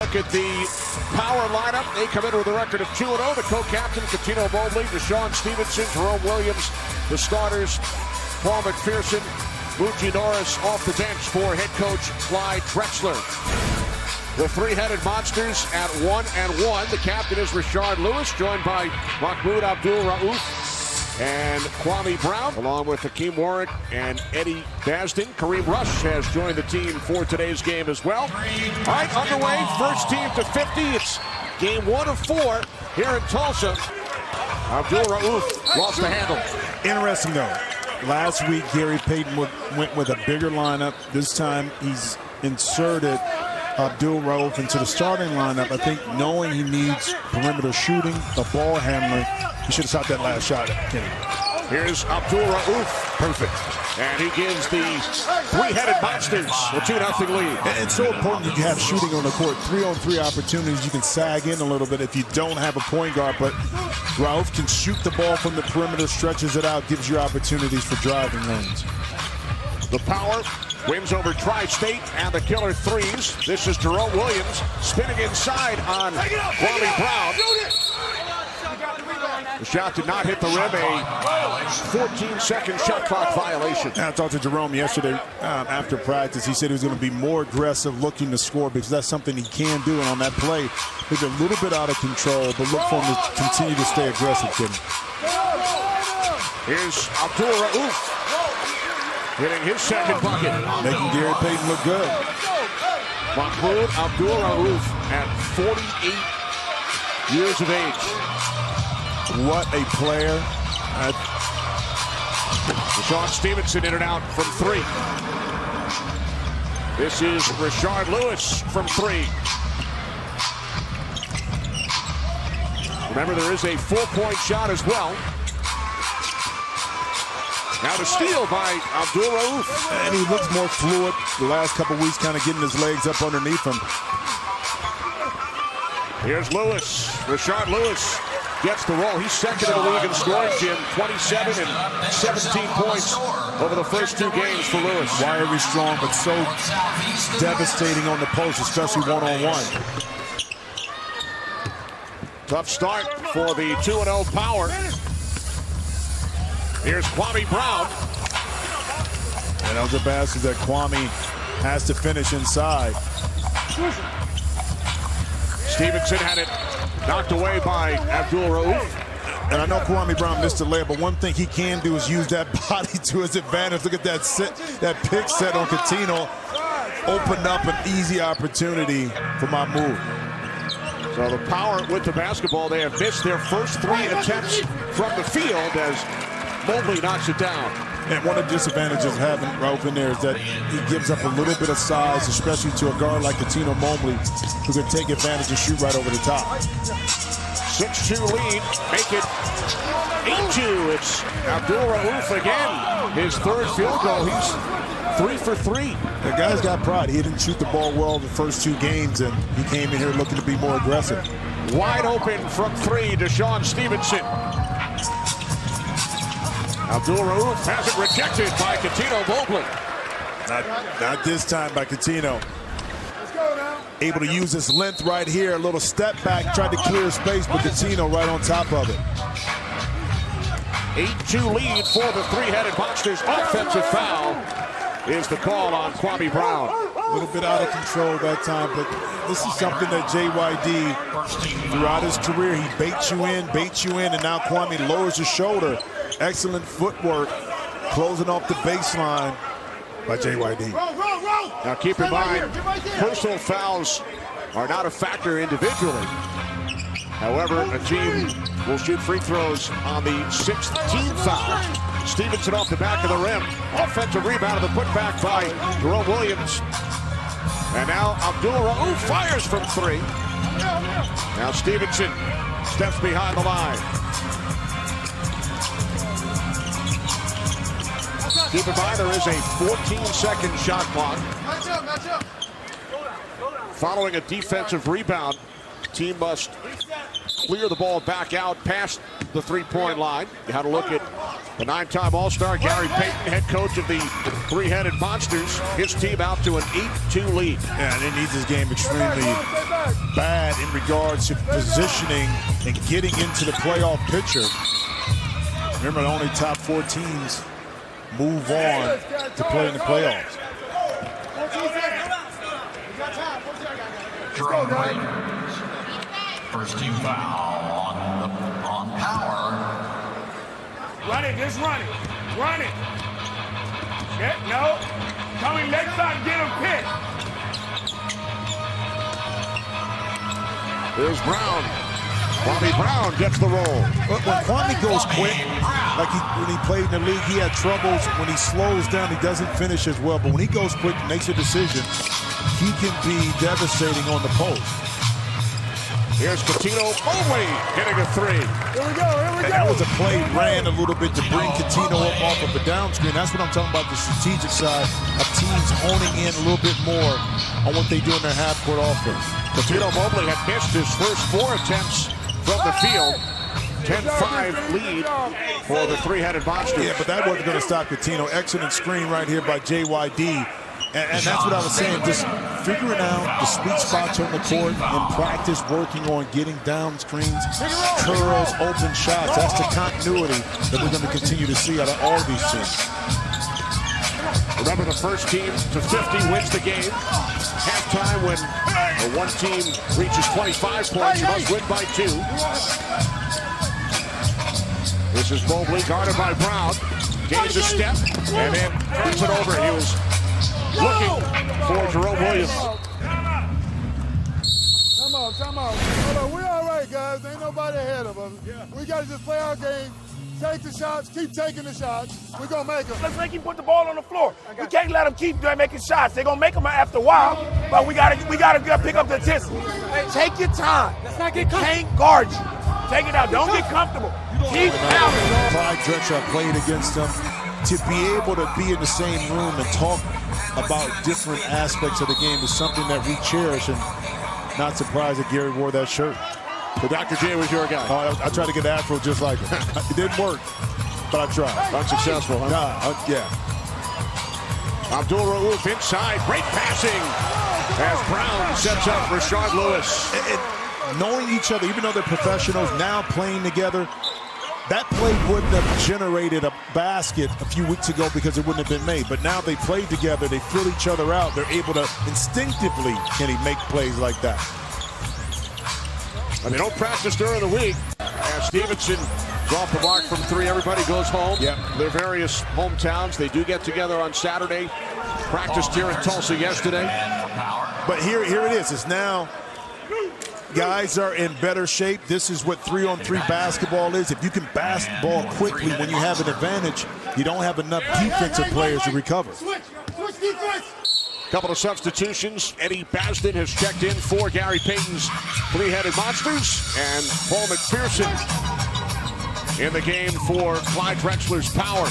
Look at the power lineup. They come in with a record of 2-0. The co-captain, Catino Mobley, Deshaun Stevenson, Jerome Williams, the starters, Paul McPherson, Muji Norris off the bench for head coach Clyde Drexler. The three-headed monsters at 1-1. The captain is Rashard Lewis, joined by Mahmoud Abdul-Rauf and Kwame Brown, along with Hakeem Warwick and Eddie Basden. Kareem Rush has joined the team for today's game as well. All right, underway, first team to 50. It's game 1 of 4 here in Tulsa. Abdul-Rauf lost the handle. Interesting, though. Last week, Gary Payton went with a bigger lineup. This time, he's inserted Abdul-Rauf into the starting lineup. I think knowing he needs perimeter shooting, the ball handler, he should have shot that last shot, Kenny. Here's Abdul-Rauf. Perfect. And he gives the three-headed monsters a 2-0 lead. And it's so important that you have shooting on the court. 3-on-3 opportunities. You can sag in a little bit if you don't have a point guard. But Rauf can shoot the ball from the perimeter, stretches it out, gives you opportunities for driving lanes. The power wins over Tri-State and the killer threes. This is Jerome Williams spinning inside on Kwame Brown. The shot did not hit the rim, a 14-second shot clock violation. I talked to Jerome yesterday after practice. He said he was going to be more aggressive looking to score because that's something he can do. And on that play, he's a little bit out of control, but look for him to continue to stay aggressive, Jim. Here's Abdul-Rauf hitting his second bucket. Making Gary Payton look good. Mahmoud Abdul-Rauf at 48 years of age. What a player. Deshaun Stevenson in and out from 3. This is Rashard Lewis from 3. Remember, there is a 4-point shot as well. Now to steal by Abdul-Rauf. And he looks more fluid the last couple weeks, kind of getting his legs up underneath him. Here's Lewis. Rashard Lewis gets the roll. He's second in the league in scoring, Jim. 27 and 17 points over the first 2 games for Lewis. Wiry strong, but so devastating on the post, especially one-on-one. Tough start for the 2-0 power. Here's Kwame Brown. And those are baskets that Kwame has to finish inside. Stevenson had it knocked away by Abdul-Rauf. And I know Kwame Brown missed the layup, but one thing he can do is use that body to his advantage. Look at that pick set on Catino. Opened up an easy opportunity for Mahmoud. So the power with the basketball. They have missed their first 3 attempts from the field as Mobley knocks it down. And one of the disadvantages of having Rauf in there is that he gives up a little bit of size, especially to a guard like Catino Mobley, who can take advantage and shoot right over the top. 6-2 lead, make it 8-2. It's Abdul-Rauf again. His 3rd field goal. He's 3 for 3. The guy's got pride. He didn't shoot the ball well the first 2 games, and he came in here looking to be more aggressive. Wide open from 3, Deshaun Stevenson. Abdul-Rauf has it rejected by Catino Mobley. Not this time by Catino. Able to use his length right here. A little step back, tried to clear space, but Catino right on top of it. 8-2 lead for the three-headed monsters. Offensive foul is the call on Kwame Brown. A little bit out of control that time, but this is something that JYD, throughout his career, he baits you in, and now Kwame lowers his shoulder. Excellent footwork, closing off the baseline by JYD. Now keep in mind, personal fouls are not a factor individually. However, a team will shoot free throws on the 6th team foul. Stevenson off the back of the rim. Offensive rebound of the putback by Jerome Williams. And now Abdul-Rauf fires from 3. Now Stevenson steps behind the line. Keep in mind, there is a 14-second shot clock. Following a defensive rebound, the team must clear the ball back out past the 3-point line. You had a look at the 9-time All-Star Gary Payton, head coach of the three-headed Monsters. His team out to an 8-2 lead. Yeah, and it needs his game extremely that in regards to positioning and getting into the playoff picture. Remember, the only top 4 teams move on to play in the playoffs. First team foul on Power. Run it, just run it. Run it. Yeah, no. Coming next time, get him picked. Here's Brown. Kwame Brown gets the roll. When Kwame goes quick, like when he played in the league, he had troubles. When he slows down, he doesn't finish as well. But when he goes quick, makes a decision, he can be devastating on the post. Here's Coutinho Mobley hitting a 3. Here we go, here we go. That was a play ran a little bit to bring Coutinho up off of a down screen. That's what I'm talking about, the strategic side of teams honing in a little bit more on what they do in their half-court offense. Coutinho Mobley had missed his first 4 attempts from the field. 10-5 lead for the three-headed monster. Yeah, but that wasn't going to stop Coutinho. Excellent screen right here by JYD. And that's what I was saying, just figuring out the sweet spots on the court and practice working on getting down screens, curls, open shots. That's the continuity that we're going to continue to see out of all these teams. Remember, the first team to 50 wins the game. Halftime, when one team reaches 25 points, you must win by 2. This is Mobley guarded by Brown. Gains a step and then turns it over. He was looking for Jerome Williams. Come on. Hold on, we all right, guys. Ain't nobody ahead of us. We got to just play our game, take the shots, keep taking the shots. We're going to make them. Let's make him put the ball on the floor. We can't let them keep making shots. They're going to make them after a while, but we got to pick up the intensity. Take your time. Let's not get comfortable. Can't guard you. Take it out. Don't get comfortable. Keep pounding. Clyde Drexler played against them. To be able to be in the same room and talk about different aspects of the game is something that we cherish, and not surprised that Gary wore that shirt. So Dr. J was your guy. I tried to get afro just like him. It didn't work, but I tried. Unsuccessful, huh? Yeah. Abdul Rauf inside, great passing as Brown sets up Rashard Lewis. And knowing each other, even though they're professionals, now playing together, that play wouldn't have generated a basket a few weeks ago because it wouldn't have been made. But now they play together, they fill each other out, they're able to instinctively, make plays like that. And they don't practice during the week. As Stevenson off the mark from 3, everybody goes home. Yep. Their various hometowns. They do get together on Saturday. Practiced here in Tulsa yesterday. But here it is. It's now guys are in better shape. This is what 3-on-3 basketball is. If you can basketball quickly when you have an advantage, you don't have enough defensive players to recover. Couple of substitutions. Eddie Basden has checked in for Gary Payton's three-headed monsters, and Paul McPherson in the game for Clyde Drexler's Power.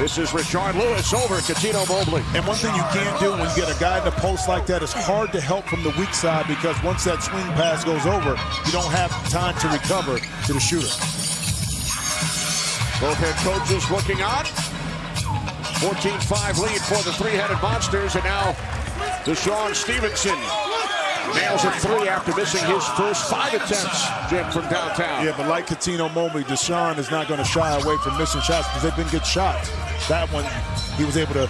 This is Rashard Lewis over Coutinho Mobley. And one thing you can't do when you get a guy in the post like that, it's hard to help from the weak side, because once that swing pass goes over, you don't have time to recover to the shooter. Both head coaches looking on. 14-5 lead for the three-headed monsters, and now Deshaun Stevenson nails a 3 after missing his first 5 attempts, Jim, from downtown. Yeah, but like Coutinho Mobley, Deshaun is not going to shy away from missing shots because they've been good shots. That one, he was able to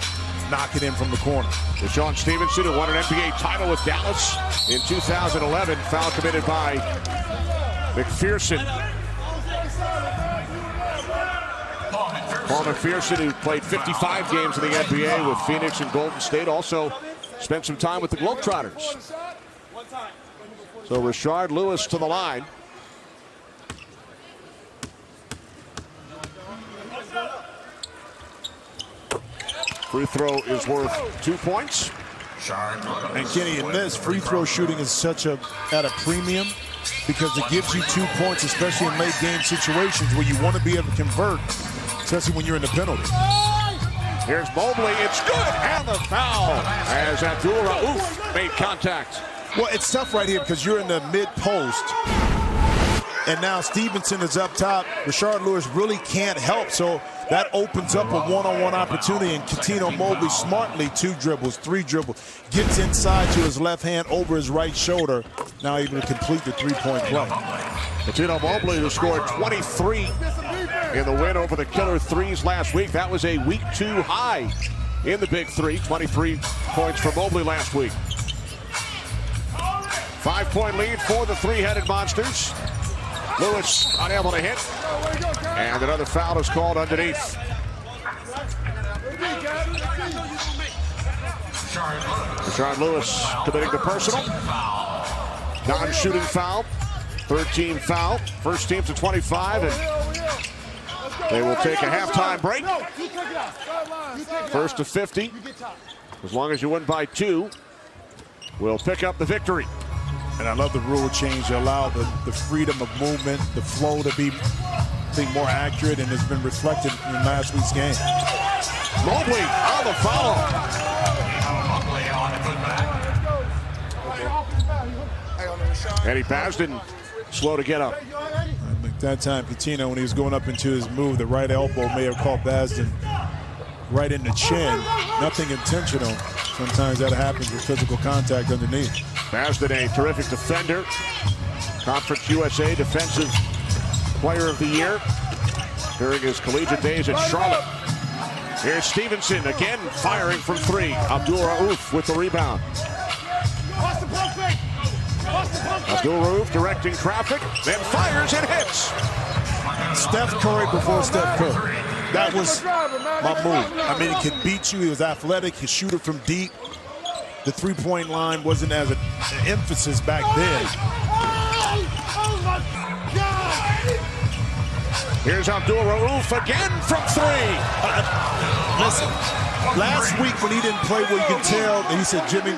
knock it in from the corner. Deshaun Stevenson, who won an NBA title with Dallas in 2011, foul committed by McPherson. Paul McPherson, who played 55 games in the NBA with Phoenix and Golden State, also spent some time with the Globetrotters. So Rashard Lewis to the line. Free throw is worth 2 points. And Kenny, in this, free throw shooting is at a premium because it gives you 2 points, especially in late game situations where you want to be able to convert, especially when you're in the penalty. Here's Mobley, it's good, and the foul as Abdul Rauf made contact. Well, it's tough right here because you're in the mid-post, and now Stevenson is up top. Rashard Lewis really can't help, so that opens up a one-on-one opportunity, and Cuttino Mobley smartly 2 dribbles, 3 dribbles, gets inside to his left hand over his right shoulder, now able to complete the 3-point play. Cuttino Mobley, who scored 23 in the win over the Killer Threes last week. That was a week 2 high in the Big 3. 23 points for Mobley last week. 5-point lead for the three-headed Monsters. Lewis unable to hit. And another foul is called underneath. Rashard Lewis committing the personal. Non-shooting foul. 13 foul. First team to 25. And they will take a halftime break. First to 50. As long as you win by 2, we'll pick up the victory. And I love the rule change to allow the freedom of movement, the flow to be more accurate, and it's been reflected in last week's game. Mobley on the foul. Eddie Basden slow to get up. I think that time Cuttino, when he was going up into his move, the right elbow may have caught Basden right in the chin. Nothing intentional. Sometimes that happens with physical contact underneath. Basden, a terrific defender. Conference USA Defensive Player of the Year during his collegiate days at Charlotte. Here's Stevenson again firing from 3. Abdul Rauf with the rebound. Abdul Rauf directing traffic, then fires and hits. Steph Curry before Steph Curry. That was my move. I mean, he could beat you. He was athletic. He shoot it from deep. The three-point line wasn't as an emphasis back then. Here's Abdul Rauf again from 3. Listen, last week when he didn't play well, you can tell, and he said, Jimmy,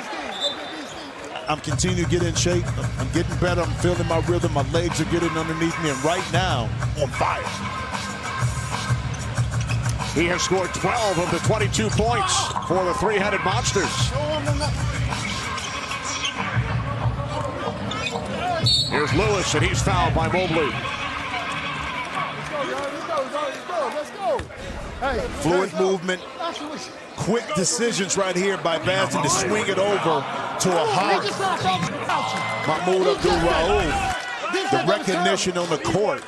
I'm continuing to get in shape. I'm getting better. I'm feeling my rhythm. My legs are getting underneath me. And right now, on fire. He has scored 12 of the 22 points for the three-headed Monsters. Here's Lewis, and he's fouled by Mobley. Fluid movement, quick decisions right here by Basden to swing it over to a high. Mahmoud Abdul-Rauf, the recognition on the court.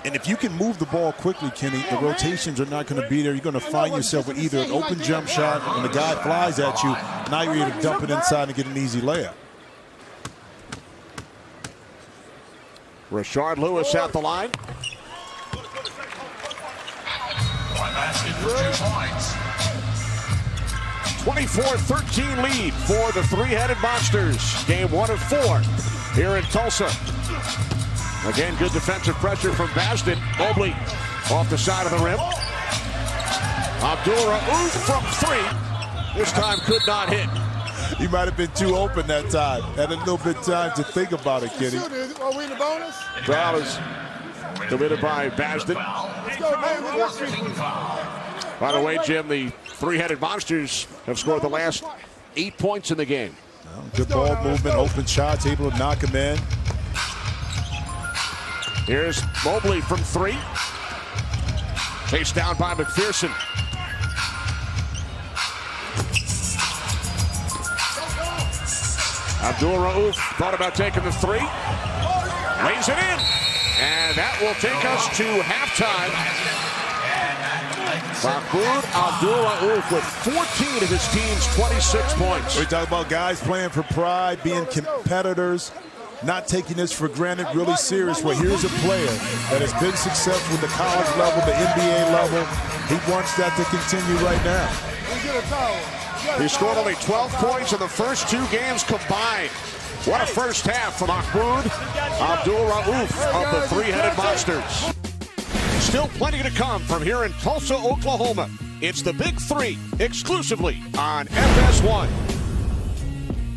And if you can move the ball quickly, Kenny, the rotations are not going to be there. You're going to find yourself with either an open jump shot when the guy flies at you. Now you're able to dump it inside and get an easy layup. Rashard Lewis at the line. 24-13 lead for the three-headed Monsters. Game 1 of 4 here in Tulsa. Again, good defensive pressure from Basden. Mobley off the side of the rim. Abdul Rauf from 3. This time could not hit. He might have been too open that time. Had a little bit of time to think about it, Kenny. Are we in the bonus? Foul is committed by Basden. By the way, Jim, the three-headed Monsters have scored the last 8 points in the game. Good ball movement, open shots, able to knock him in. Here's Mobley from 3. Chased down by McPherson. Abdul Rauf thought about taking the 3. Lays it in. And that will take us to halftime. Mahmoud Abdul Rauf with 14 of his team's 26 points. We talk about guys playing for pride, being competitors, not taking this for granted, really serious. Well, here's a player that has been successful at the college level, the NBA level. He wants that to continue right now. He scored only 12 points in the first 2 games combined. What a first half from Mahmoud Abdul Rauf of the three-headed Monsters. Still plenty to come from here in Tulsa, Oklahoma. It's the Big 3 exclusively on FS1.